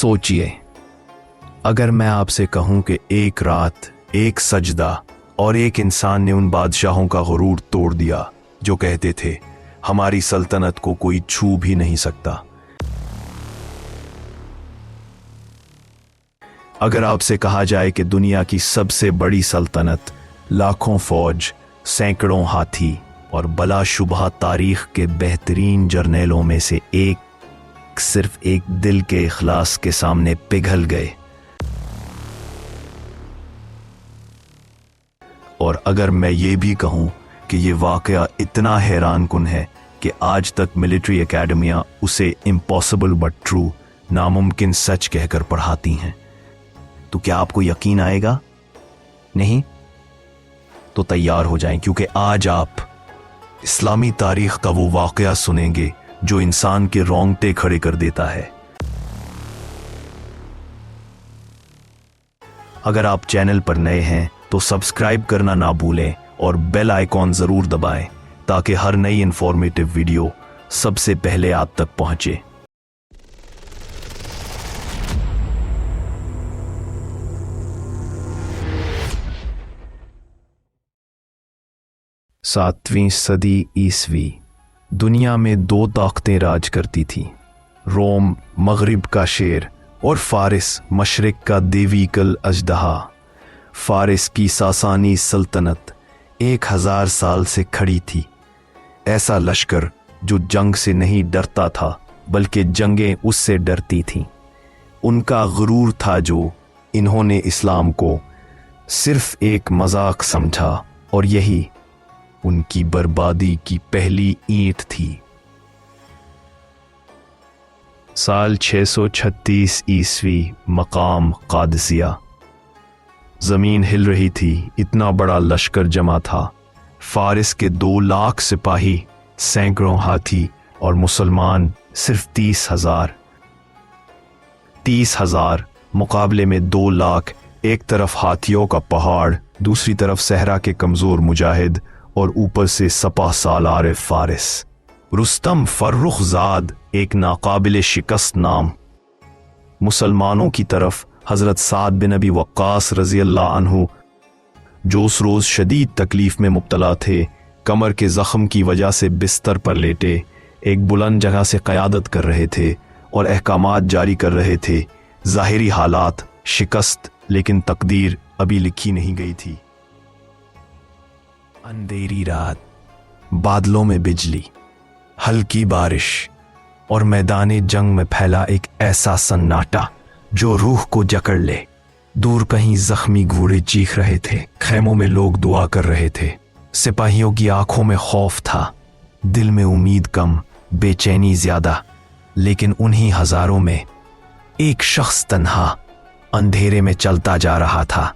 सोचिए, अगर मैं आपसे कहूं कि एक रात, एक सजदा और एक इंसान ने उन बादशाहों का गुरूर तोड़ दिया जो कहते थे हमारी सल्तनत को कोई छू भी नहीं सकता। अगर आपसे कहा जाए कि दुनिया की सबसे बड़ी सल्तनत, लाखों फौज, सैकड़ों हाथी और बलाशुबहा तारीख के बेहतरीन जर्नैलों में से एक सिर्फ एक दिल के इखलास के सामने पिघल गए, और अगर मैं ये भी कहूं कि ये वाकया इतना हैरानकुन है कि आज तक मिलिट्री एकेडमियां उसे इम्पॉसिबल बट ट्रू, नामुमकिन सच कहकर पढ़ाती हैं, तो क्या आपको यकीन आएगा? नहीं? तो तैयार हो जाएं, क्योंकि आज आप इस्लामी तारीख का वो वाकया सुनेंगे जो इंसान के रोंगटे खड़े कर देता है। अगर आप चैनल पर नए हैं तो सब्सक्राइब करना ना भूलें और बेल आइकॉन जरूर दबाएं ताकि हर नई इंफॉर्मेटिव वीडियो सबसे पहले आप तक पहुंचे। सातवीं सदी ईसवी दुनिया में दो ताकतें राज करती थीं, रोम मगरिब का शेर और फारिस मशरिक का देवीकल अजदहा। फारिस की सासानी सल्तनत 1000 साल से खड़ी थी, ऐसा लश्कर जो जंग से नहीं डरता था बल्कि जंगें उससे डरती थीं। उनका गुरूर था जो इन्होंने इस्लाम को सिर्फ एक मजाक समझा, और यही उनकी बर्बादी की पहली ईंट थी। साल 636 ईस्वी, मकाम कादसिया। जमीन हिल रही थी, इतना बड़ा लश्कर जमा था। फारिस के 2 लाख सिपाही, सैकड़ों हाथी और मुसलमान सिर्फ 30,000। 30,000 मुकाबले में 2 लाख। एक तरफ हाथियों का पहाड़, दूसरी तरफ सहरा के कमजोर मुजाहिद और ऊपर से सपा सालार फारिस। रुस्तम फर्रुखजाद एक नाकाबिल शिकस्त नाम। मुसलमानों की तरफ हजरत साद बिन अबी वक्कास रजी अल्लाह अन्हु, जो उस रोज शदीद तकलीफ में मुब्तला थे, कमर के जख्म की वजह से बिस्तर पर लेटे एक बुलंद जगह से क़यादत कर रहे थे और अहकामात जारी कर रहे थे। ज़ाहिरी हालात शिकस्त, लेकिन तकदीर अभी लिखी नहीं गई थी। अंधेरी रात, बादलों में बिजली, हल्की बारिश और मैदाने जंग में फैला एक ऐसा सन्नाटा जो रूह को जकड़ ले। दूर कहीं जख्मी घोड़े चीख रहे थे, खैमों में लोग दुआ कर रहे थे। सिपाहियों की आंखों में खौफ था, दिल में उम्मीद कम, बेचैनी ज्यादा। लेकिन उन्हीं हजारों में एक शख्स तन्हा अंधेरे में चलता जा रहा था,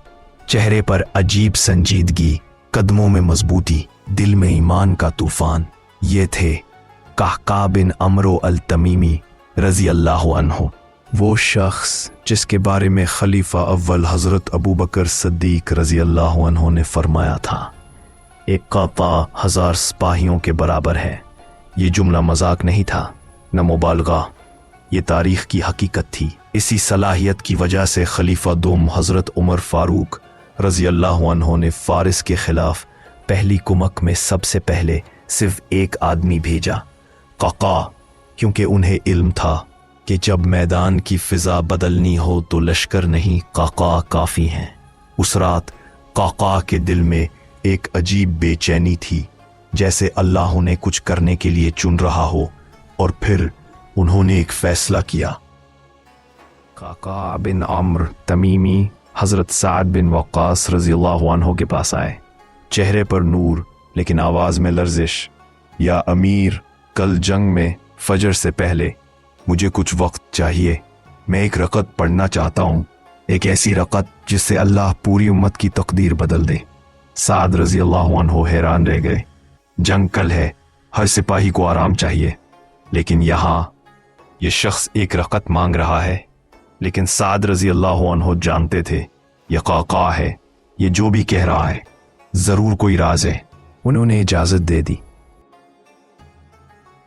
चेहरे पर अजीब संजीदगी, कदमों में मजबूती, दिल में ईमान का तूफान। ये थे कहका बिन अमरो अल तमीमी रजी अल्लाह अन्हु, वो शख्स जिसके बारे में खलीफा अव्वल हजरत अबू बकर सिद्दीक रजी अल्लाह अन्हु ने फरमाया था, एक काता 1000 सिपाहियों के बराबर है। ये जुमला मजाक नहीं था, न मुबालगा, ये तारीख की हकीकत थी। इसी सलाहियत की वजह से खलीफा दोम हजरत उमर फारूक रजी अल्लाह अन्हु ने फारिस के खिलाफ पहली कुमक में सबसे पहले सिर्फ एक आदमी भेजा, काका, क्योंकि उन्हें इल्म था कि जब मैदान की फिजा बदलनी हो तो लश्कर नहीं, काका काफी हैं। उस रात काका के दिल में एक अजीब बेचैनी थी, जैसे अल्लाह उन्हें कुछ करने के लिए चुन रहा हो। और फिर उन्होंने एक फैसला किया। काका बिन अम्र तमीमी हजरत साद बिन वक्कास रज़ियल्लाहु अन्हु के पास आए, चेहरे पर नूर लेकिन आवाज में लर्जिश। या अमीर, कल जंग में फजर से पहले मुझे कुछ वक्त चाहिए। मैं एक रकत पढ़ना चाहता हूँ, एक ऐसी रकत जिससे अल्लाह पूरी उम्मत की तकदीर बदल दे। साद रज़ियल्लाहु अन्हु हैरान रह गए। जंग कल है, हर सिपाही को आराम चाहिए, लेकिन यहाँ ये शख्स एक रकत मांग रहा है। लेकिन साद रजी अल्लाह अन्हु जानते थे यह काका है, ये जो भी कह रहा है जरूर कोई राज है। उन्होंने इजाजत दे दी।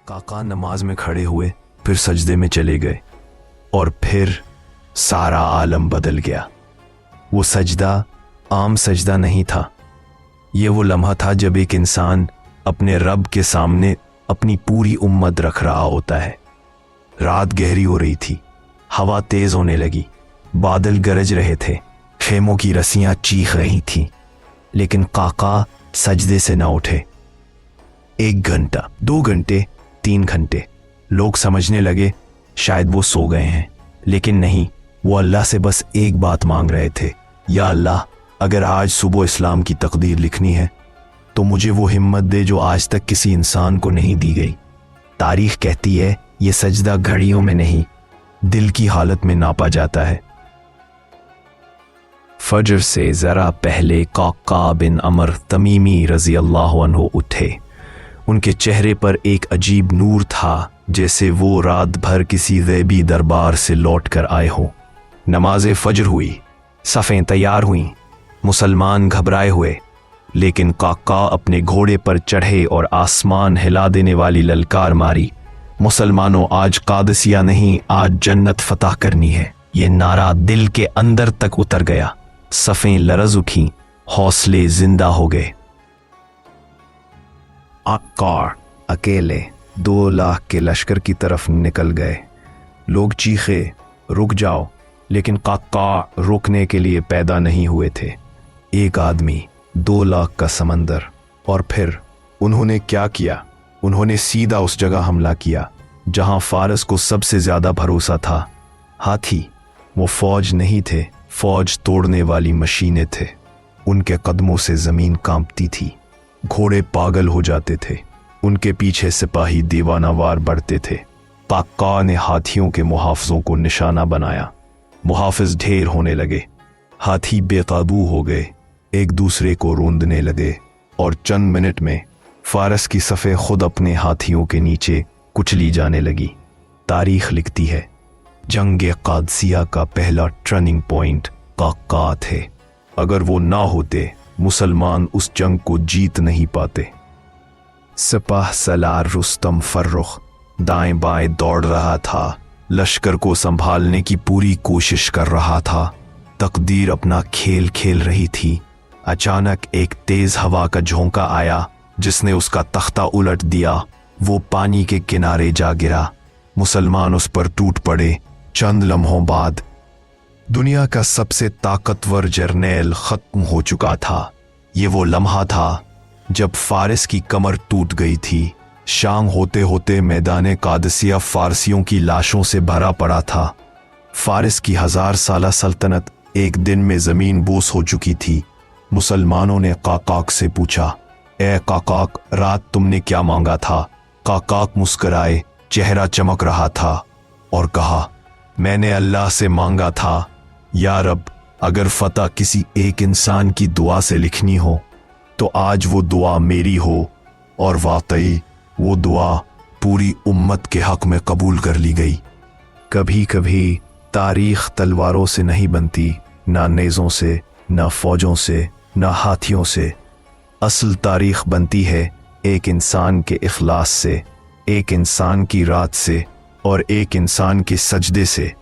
काका नमाज में खड़े हुए, फिर सजदे में चले गए और फिर सारा आलम बदल गया। वो सजदा आम सजदा नहीं था। ये वो लम्हा था जब एक इंसान अपने रब के सामने अपनी पूरी उम्मत रख रहा होता है। रात गहरी हो रही थी, हवा तेज होने लगी, बादल गरज रहे थे, खेमों की रस्सियां चीख रही थीं, लेकिन काका सजदे से ना उठे। 1 घंटा, 2 घंटे, 3 घंटे, लोग समझने लगे शायद वो सो गए हैं, लेकिन नहीं, वो अल्लाह से बस एक बात मांग रहे थे, या अल्लाह, अगर आज सुबह इस्लाम की तकदीर लिखनी है तो मुझे वो हिम्मत दे जो आज तक किसी इंसान को नहीं दी गई। तारीख कहती है ये सजदा घड़ियों में नहीं, दिल की हालत में नापा जाता है। फजर से जरा पहले काका बिन अमर तमीमी रजी अल्लाह अन्हु उठे। उनके चेहरे पर एक अजीब नूर था, जैसे वो रात भर किसी गैबी दरबार से लौट कर आए हों। नमाज़े फजर हुई, सफ़ें तैयार हुईं, मुसलमान घबराए हुए, लेकिन काका अपने घोड़े पर चढ़े और आसमान हिला देने वाली ललकार मारी, मुसलमानों, आज कादसिया नहीं, आज जन्नत फतह करनी है। ये नारा दिल के अंदर तक उतर गया। सफ़ें लरज़ उठी, हौसले जिंदा हो गए। आकार अकेले 2 लाख के लश्कर की तरफ निकल गए। लोग चीखे, रुक जाओ, लेकिन काका रुकने के लिए पैदा नहीं हुए थे। एक आदमी, 2 लाख का समंदर। और फिर उन्होंने क्या किया? उन्होंने सीधा उस जगह हमला किया जहां फारस को सबसे ज्यादा भरोसा था। हाथी वो फौज नहीं थे, फौज तोड़ने वाली मशीनें थे। उनके कदमों से जमीन कांपती थी, घोड़े पागल हो जाते थे, उनके पीछे सिपाही दीवानावार बढ़ते थे। काका ने हाथियों के मुहाफिजों को निशाना बनाया। मुहाफिज ढेर होने लगे, हाथी बेकाबू हो गए, एक दूसरे को रोंदने लगे, और चंद मिनट में फारस की सफ़े खुद अपने हाथियों के नीचे कुचली जाने लगी। तारीख लिखती है जंगे कादसिया का पहला टर्निंग पॉइंट काका थे। अगर वो ना होते, मुसलमान उस जंग को जीत नहीं पाते। सिपाह सलार रुस्तम फर्रुख दाएं बाएं दौड़ रहा था, लश्कर को संभालने की पूरी कोशिश कर रहा था। तकदीर अपना खेल खेल रही थी। अचानक एक तेज हवा का झोंका आया जिसने उसका तख्ता उलट दिया। वो पानी के किनारे जा गिरा, मुसलमान उस पर टूट पड़े। चंद लम्हों बाद दुनिया का सबसे ताकतवर जर्नेल खत्म हो चुका था। ये वो लम्हा था जब फारिस की कमर टूट गई थी। शाम होते होते मैदान कादसिया फारसियों की लाशों से भरा पड़ा था। फारिस की 1000 साला सल्तनत एक दिन में जमीन बोस हो चुकी थी। मुसलमानों ने काकाक से पूछा, ए काकाक, रात तुमने क्या मांगा था? काकाक मुस्कुराए, चेहरा चमक रहा था और कहा, मैंने अल्लाह से मांगा था, या रब, अगर फतह किसी एक इंसान की दुआ से लिखनी हो तो आज वो दुआ मेरी हो। और वाकई वो दुआ पूरी उम्मत के हक में कबूल कर ली गई। कभी कभी तारीख तलवारों से नहीं बनती, ना नेज़ों से, ना फौजों से, ना हाथियों से। असल तारीख बनती है एक इंसान के इखलास से, एक इंसान की रात से, और एक इंसान के सजदे से।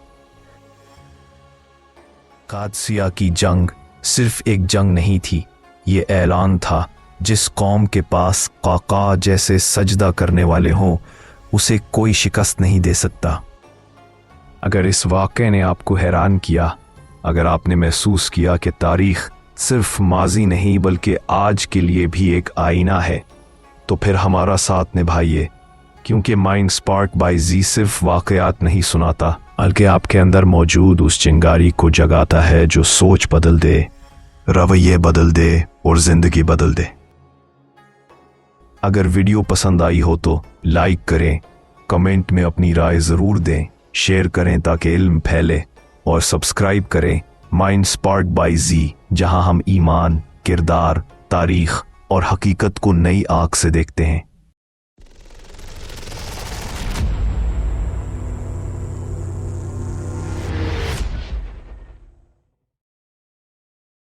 कादसिया की जंग सिर्फ एक जंग नहीं थी, ये ऐलान था, जिस कौम के पास काका जैसे सजदा करने वाले हों, उसे कोई शिकस्त नहीं दे सकता। अगर इस वाक़े ने आपको हैरान किया, अगर आपने महसूस किया कि तारीख सिर्फ माजी नहीं बल्कि आज के लिए भी एक आईना है, तो फिर हमारा साथ निभाइए, क्योंकि माइंड स्पार्क बाय जी सिर्फ वाक़यात नहीं सुनाता, बल्कि आपके अंदर मौजूद उस चिंगारी को जगाता है जो सोच बदल दे, रवैये बदल दे और जिंदगी बदल दे। अगर वीडियो पसंद आई हो तो लाइक करें, कमेंट में अपनी राय ज़रूर दें, शेयर करें ताकि इल्म फैले, और सब्सक्राइब करें माइंड स्पार्क बाय जी, जहां हम ईमान, किरदार, तारीख और हकीकत को नई आंख से देखते हैं।